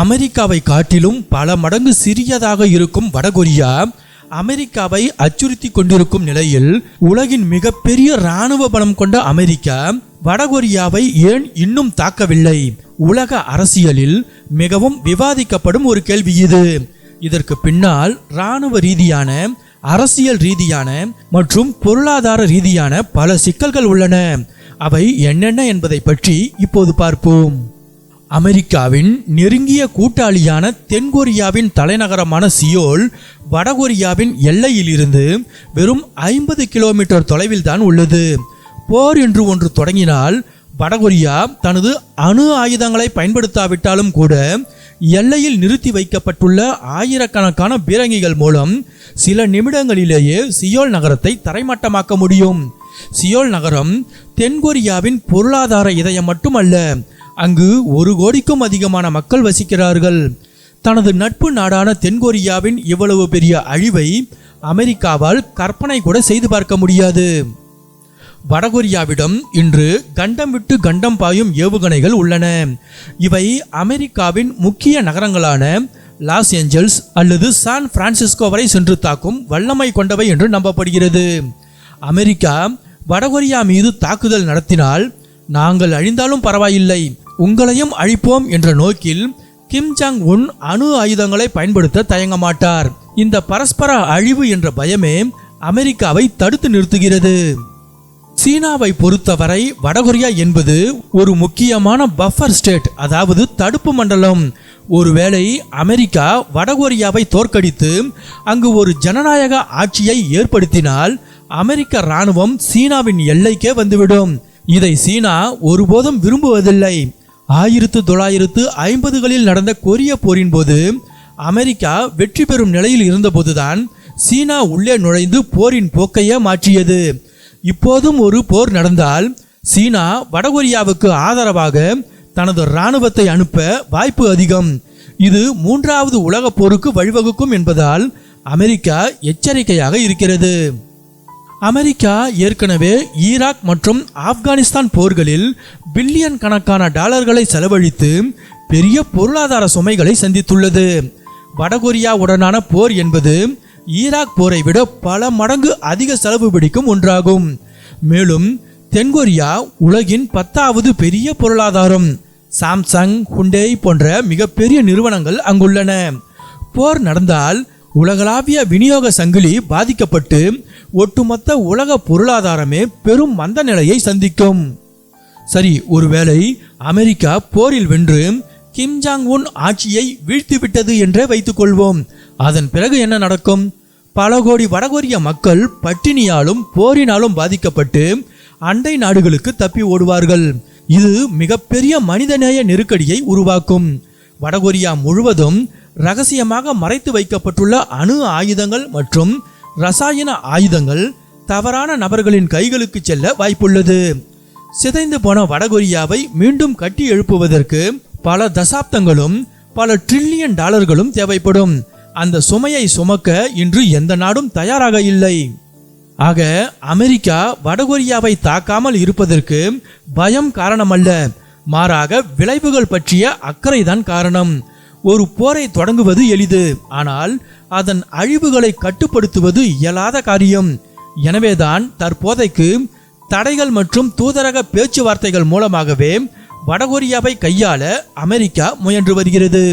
அமெரிக்காவை காட்டிலும் பல மடங்கு சிறியதாக இருக்கும் வடகொரியா அமெரிக்காவை அச்சுறுத்தி கொண்டிருக்கும் நிலையில் உலகின் மிகப்பெரிய இராணுவ பலம் கொண்ட அமெரிக்கா வடகொரியாவை ஏன் இன்னும் தாக்கவில்லை? உலக அரசியலில் மிகவும் விவாதிக்கப்படும் ஒரு கேள்வி இது. இதற்கு பின்னால் இராணுவ ரீதியான, அரசியல் ரீதியான மற்றும் பொருளாதார ரீதியான பல சிக்கல்கள் உள்ளன. அவை என்னென்ன என்பதை பற்றி இப்போது பார்ப்போம். அமெரிக்காவின் நெருங்கிய கூட்டாளியான தென்கொரியாவின் தலைநகரமான சியோல் வடகொரியாவின் எல்லையிலிருந்து வெறும் 50 கிலோமீட்டர் தொலைவில் தான் உள்ளது. போர் என்று ஒன்று தொடங்கினால் வடகொரியா தனது அணு ஆயுதங்களை பயன்படுத்தாவிட்டாலும் கூட எல்லையில் நிறுத்தி வைக்கப்பட்டுள்ள ஆயிரக்கணக்கான பீரங்கிகள் மூலம் சில நிமிடங்களிலேயே சியோல் நகரத்தை தரைமட்டமாக்க முடியும். சியோல் நகரம் தென்கொரியாவின் பொருளாதார இதயம் மட்டுமல்ல, அங்கு 1 கோடிக்கும் அதிகமான மக்கள் வசிக்கிறார்கள். தனது நட்பு நாடான தென்கொரியாவின் இவ்வளவு பெரிய அழிவை அமெரிக்காவால் கற்பனை கூட செய்து பார்க்க முடியாது. வடகொரியாவிடம் இன்று கண்டம் விட்டு கண்டம் பாயும் ஏவுகணைகள் உள்ளன. இவை அமெரிக்காவின் முக்கிய நகரங்களான லாஸ் ஏஞ்சல்ஸ் அல்லது சான் பிரான்சிஸ்கோ வரை சென்று தாக்கும் வல்லமை கொண்டவை என்று நம்பப்படுகிறது. அமெரிக்கா வடகொரியா மீது தாக்குதல் நடத்தினால் நாங்கள் அழிந்தாலும் பரவாயில்லை, உங்களையும் அழிப்போம் என்ற நோக்கில் கிம் ஜாங் உன் அணு ஆயுதங்களை பயன்படுத்த தயங்க மாட்டார். இந்த பரஸ்பர அழிவு என்ற பயமே அமெரிக்காவை தடுத்து நிறுத்துகிறது. சீனாவை பொறுத்தவரை வடகொரியா என்பது ஒரு முக்கியமான பஃபர் ஸ்டேட், அதாவது தடுப்பு மண்டலம். ஒருவேளை அமெரிக்கா வடகொரியாவை தோற்கடித்து அங்கு ஒரு ஜனநாயக ஆட்சியை ஏற்படுத்தினால் அமெரிக்க இராணுவம் சீனாவின் எல்லைக்கே வந்துவிடும். இதை சீனா ஒருபோதும் விரும்புவதில்லை. 1950களில் நடந்த கொரிய போரின் போது அமெரிக்கா வெற்றி பெறும் நிலையில் இருந்தபோதுதான் சீனா உள்ளே நுழைந்து போரின் போக்கையே மாற்றியது. இப்போதும் ஒரு போர் நடந்தால் சீனா வடகொரியாவுக்கு ஆதரவாக தனது இராணுவத்தை அனுப்ப வாய்ப்பு அதிகம். இது 3வது உலகப் போருக்கு வழிவகுக்கும் என்பதால் அமெரிக்கா எச்சரிக்கையாக இருக்கிறது. அமெரிக்கா ஏற்கனவே ஈராக் மற்றும் ஆப்கானிஸ்தான் போர்களில் பில்லியன் கணக்கான டாலர்களை செலவழித்து பெரிய பொருளாதார சுமைகளை சந்தித்துள்ளது. வடகொரியாவுடனான போர் என்பது ஈராக் போரை விட பல மடங்கு அதிக செலவு பிடிக்கும் ஒன்றாகும். மேலும் தென்கொரியா உலகின் 10வது பெரிய பொருளாதாரம். சாம்சங், ஹுண்டை போன்ற மிகப்பெரிய நிறுவனங்கள் அங்குள்ளன. போர் நடந்தால் உலகளாவிய விநியோக சங்கிலி பாதிக்கப்பட்டு ஒட்டுமொத்த உலக பொருளாதாரமே பெரும் மந்த நிலையை சந்திக்கும். சரி, ஒருவேளை அமெரிக்கா போரில் வென்று கிம் ஜாங் உன் ஆட்சியை வீழ்த்திவிட்டது என்றே வைத்துக் கொள்வோம். அதன் பிறகு என்ன நடக்கும்? பல கோடி வடகொரிய மக்கள் பட்டினியாலும் போரினாலும் பாதிக்கப்பட்டு அண்டை நாடுகளுக்கு தப்பி ஓடுவார்கள். இது மிகப்பெரிய மனிதநேய நெருக்கடியை உருவாக்கும். வடகொரியா முழுவதும் ரகசியமாக மறைத்து வைக்கப்பட்டுள்ள அணு ஆயுதங்கள் மற்றும் ரசாயன ஆயுதங்கள் தவறான நபர்களின் கைகளுக்கு செல்ல வாய்ப்புள்ளது. சிதைந்து போன வடகொரியாவை மீண்டும் கட்டி எழுப்புவதற்கு பல தசாப்தங்களும் பல டிரில்லியன் டாலர்களும் தேவைப்படும். அந்த சுமையை சுமக்க இன்று எந்த நாடும் தயாராக இல்லை. ஆக அமெரிக்கா வடகொரியாவை தாக்காமல் இருப்பதற்கு பயம் காரணமல்ல, மாறாக விளைவுகள் பற்றிய அக்கறைதான் காரணம். ஒரு போரை தொடங்குவது எளிது, ஆனால் அதன் அழிவுகளை கட்டுப்படுத்துவது இயலாத காரியம். எனவேதான் தற்போதைக்கு தடைகள் மற்றும் தூதரக பேச்சுவார்த்தைகள் மூலமாகவே வடகொரியாவை கையாள அமெரிக்கா முயன்று வருகிறது.